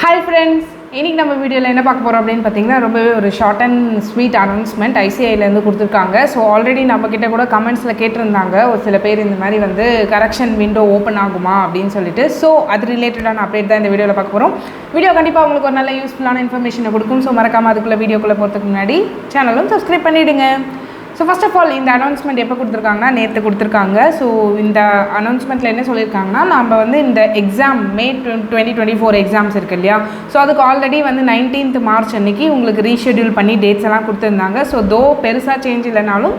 Hi friends, இன்னைக்கு நம்ம வீடியோல என்ன பார்க்க போறோம் அப்படினு பாத்தீங்கன்னா ரொம்பவே ஒரு short and sweet announcement ICI ல இருந்து கொடுத்திருக்காங்க. சோ ஆல்ரெடி நம்ம கிட்ட கூட கமெண்ட்ஸ்ல கேட்டிருந்தாங்க ஒரு சில பேர் இந்த மாதிரி வந்து கரெக்ஷன் விண்டோ ஓபன் ஆகுமா அப்படினு சொல்லிட்டு. சோ அது ரிலேட்டடான அப்டேட் தான் இந்த வீடியோல பார்க்க போறோம். வீடியோ கண்டிப்பா உங்களுக்கு ஒரு நல்ல யூஸ்ஃபுல்லான இன்ஃபர்மேஷனை கொடுக்கும். சோ மறக்காம அதுக்குள்ள வீடியோக்குள்ள போறதுக்கு முன்னாடி சேனலும் சப்ஸ்கிரைப் பண்ணிடுங்க. ஸோ ஃபர்ஸ்ட் ஆஃப் ஆல் இந்த அனௌன்ஸ்மெண்ட் எப்போ கொடுத்துருக்காங்கன்னா நேற்று கொடுத்துருக்காங்க. ஸோ இந்த அனௌன்ஸ்மெண்ட்டில் என்ன சொல்லியிருக்காங்கன்னா நம்ம வந்து இந்த எக்ஸாம் May 2024 எக்ஸாம்ஸ் இருக்குது இல்லையா, ஸோ அதுக்கு ஆல்ரெடி வந்து 19th March அன்றைக்கி உங்களுக்கு ரீஷெட்யூல் பண்ணி டேட்ஸ் எல்லாம் கொடுத்துருந்தாங்க. ஸோ பெருசாக சேஞ்ச் இல்லைனாலும்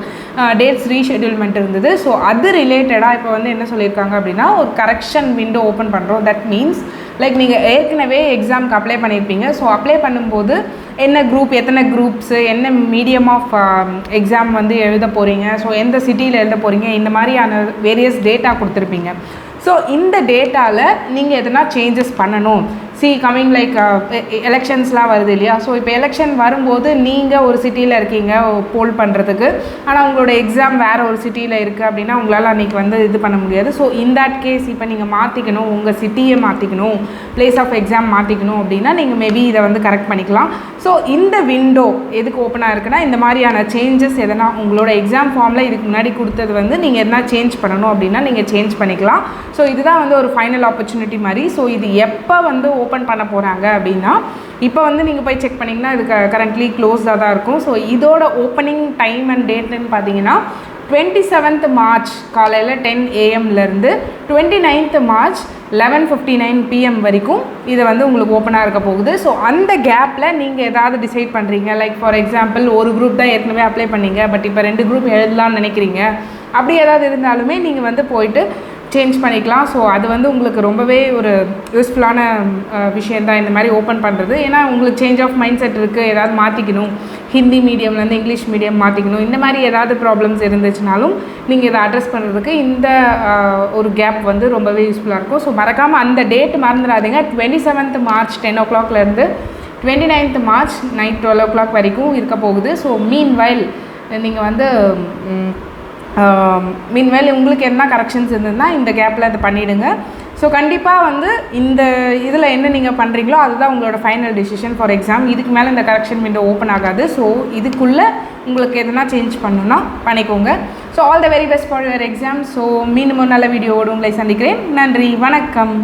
டேட்ஸ் ரீஷெட்யூல்மெண்ட் இருந்தது. ஸோ அது ரிலேட்டடாக இப்போ வந்து என்ன சொல்லியிருக்காங்க அப்படின்னா ஒரு கரெக்ஷன் விண்டோ ஓப்பன் பண்ணுறோம். தட் மீன்ஸ் லைக் நீங்கள் ஏற்கனவே எக்ஸாமுக்கு அப்ளை பண்ணியிருப்பீங்க. ஸோ அப்ளை பண்ணும்போது என்ன குரூப், எத்தனை குரூப்ஸு, என்ன மீடியம் ஆஃப் எக்ஸாம் வந்து எழுத போகிறீங்க, ஸோ எந்த சிட்டியில் எழுத போகிறீங்க, இந்த மாதிரியான வேரியஸ் டேட்டா கொடுத்துருப்பீங்க. ஸோ இந்த டேட்டாவில் நீங்கள் எதனா சேஞ்சஸ் பண்ணணும். கமிங் லைக் எலெக்ஷன்ஸ்லாம் வருது இல்லையா, ஸோ இப்போ எலெக்ஷன் வரும்போது நீங்கள் ஒரு சிட்டியில் இருக்கீங்க போல் பண்ணுறதுக்கு, ஆனால் உங்களோட எக்ஸாம் வேறு ஒரு சிட்டியில் இருக்குது அப்படின்னா உங்களால் அன்றைக்கி வந்து இது பண்ண முடியாது. ஸோ இன் தட் கேஸ் இப்போ நீங்கள் மாற்றிக்கணும், உங்கள் சிட்டியை மாற்றிக்கணும், பிளேஸ் ஆஃப் எக்ஸாம் மாற்றிக்கணும் அப்படின்னா நீங்கள் மேபி இதை வந்து கரெக்ட் பண்ணிக்கலாம். ஸோ இந்த விண்டோ எதுக்கு ஓப்பனாக இருக்குன்னா இந்த மாதிரியான சேஞ்சஸ் எதனா உங்களோட எக்ஸாம் ஃபார்மில் இதுக்கு முன்னாடி கொடுத்தது வந்து நீங்கள் எதனா சேஞ்ச் பண்ணணும் அப்படின்னா நீங்கள் சேஞ்ச் பண்ணிக்கலாம். ஸோ இதுதான் வந்து ஒரு ஃபைனல் ஆப்பர்ச்சுனிட்டி மாதிரி. ஸோ இது எப்போ வந்து ஓப்பன் பண்ண போகிறாங்க அப்படின்னா இப்போ வந்து நீங்கள் போய் செக் பண்ணிங்கன்னா இது கரண்ட்லி க்ளோஸ்டாக தான் இருக்கும். ஸோ இதோட ஓப்பனிங் டைம் அண்ட் டேட்னு பார்த்தீங்கன்னா 27th March காலையில் 10 AM - 29th March 11:59 PM வரைக்கும் இதை வந்து உங்களுக்கு ஓப்பனாக இருக்க போகுது. ஸோ அந்த கேப்பில் நீங்கள் ஏதாவது டிசைட் பண்ணுறீங்க, லைக் ஃபார் எக்ஸாம்பிள் ஒரு குரூப் தான் ஏற்கனவே அப்ளை பண்ணீங்க, பட் இப்போ 2 குரூப் எழுதலாம்னு நினைக்கிறீங்க, அப்படி ஏதாவது இருந்தாலுமே நீங்கள் வந்து போயிட்டு சேஞ்ச் பண்ணிக்கலாம். ஸோ அது வந்து உங்களுக்கு ரொம்பவே ஒரு யூஸ்ஃபுல்லான விஷயந்தான் இந்த மாதிரி ஓப்பன் பண்ணுறது. ஏன்னா உங்களுக்கு சேஞ்ச் ஆஃப் மைண்ட் செட் இருக்குது, ஏதாவது மாற்றிக்கணும், ஹிந்தி மீடியம்லேருந்து இங்கிலீஷ் மீடியம் மாற்றிக்கணும், இந்த மாதிரி ஏதாவது ப்ராப்ளம்ஸ் இருந்துச்சுனாலும் நீங்கள் இதை அட்ரஸ் பண்ணுறதுக்கு இந்த ஒரு கேப் வந்து ரொம்பவே யூஸ்ஃபுல்லாக இருக்கும். ஸோ மறக்காமல் அந்த டேட் மறந்துடாதீங்க. 27th March 10 o'clockலேருந்து 29th March night 12 o'clock வரைக்கும் இருக்க போகுது. ஸோ மீன்வைல் நீங்கள் வந்து உங்களுக்கு என்ன கரெக்ஷன்ஸ் இருந்ததுன்னா இந்த கேப்பில் அதை பண்ணிவிடுங்க. ஸோ கண்டிப்பாக வந்து இந்த இதில் என்ன நீங்கள் பண்ணுறீங்களோ அதுதான் உங்களோட ஃபைனல் டிசிஷன் ஃபார் எக்ஸாம். இதுக்கு மேலே இந்த கரெக்ஷன் விண்டோ ஓப்பன் ஆகாது. ஸோ இதுக்குள்ளே உங்களுக்கு எதனா சேஞ்ச் பண்ணணுன்னா பண்ணிக்கோங்க. So all the very best for your exam. So மீண்டும் ஒரு நல்ல வீடியோவோடு உங்களை சந்திக்கிறேன். நன்றி, வணக்கம்.